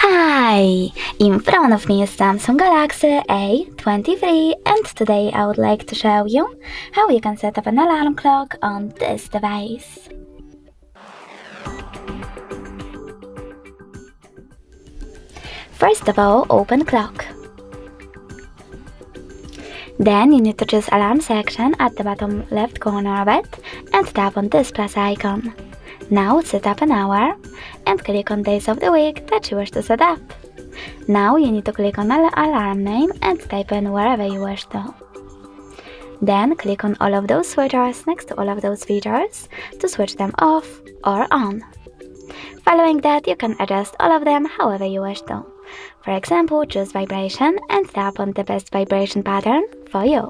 Hi! In front of me is Samsung Galaxy A23 and today I would like to show you how you can set up an alarm clock on this device. First of all, open clock. Then you need to choose alarm section at the bottom left corner of it and tap on this plus icon. Now set up an hour and click on days of the week that you wish to set up. Now you need to click on alarm name and type in wherever you wish to. Then click on all of those switchers next to all of those features to switch them off or on. Following that, you can adjust all of them however you wish to. For example, choose vibration and tap on the best vibration pattern for you.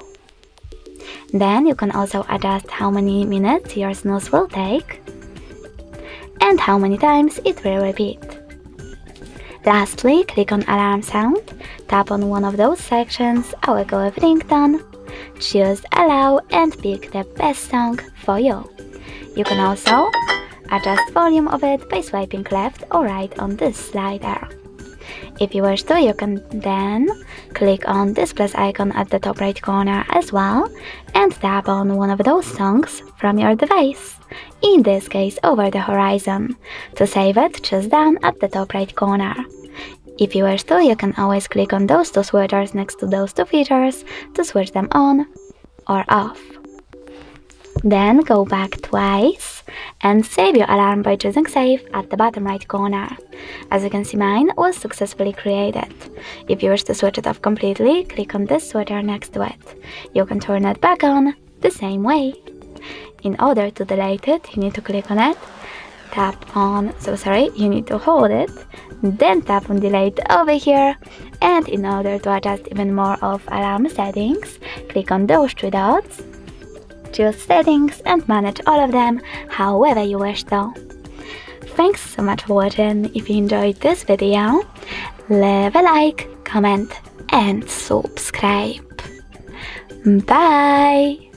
Then you can also adjust how many minutes your snooze will take and how many times it will repeat. Lastly, click on alarm sound, tap on one of those sections, I will go with ringtone, choose allow and pick the best song for you. You can also adjust volume of it by swiping left or right on this slider. If you wish to, you can then click on this plus icon at the top right corner as well and tap on one of those songs from your device, in this case Over the Horizon. To save it, choose Done at the top right corner. If you wish to, you can always click on those two switchers next to those two features to switch them on or off. Then go back twice and save your alarm by choosing Save at the bottom right corner. As you can see, mine was successfully created. If you wish to switch it off completely, click on this switcher next to it. You can turn it back on the same way. In order to delete it, you need to click on it, you need to hold it, then tap on delete over here, and in order to adjust even more of alarm settings, click on those three dots, choose settings and manage all of them however you wish to. Thanks so much for watching. If you enjoyed this video, leave a like, comment and subscribe. Bye!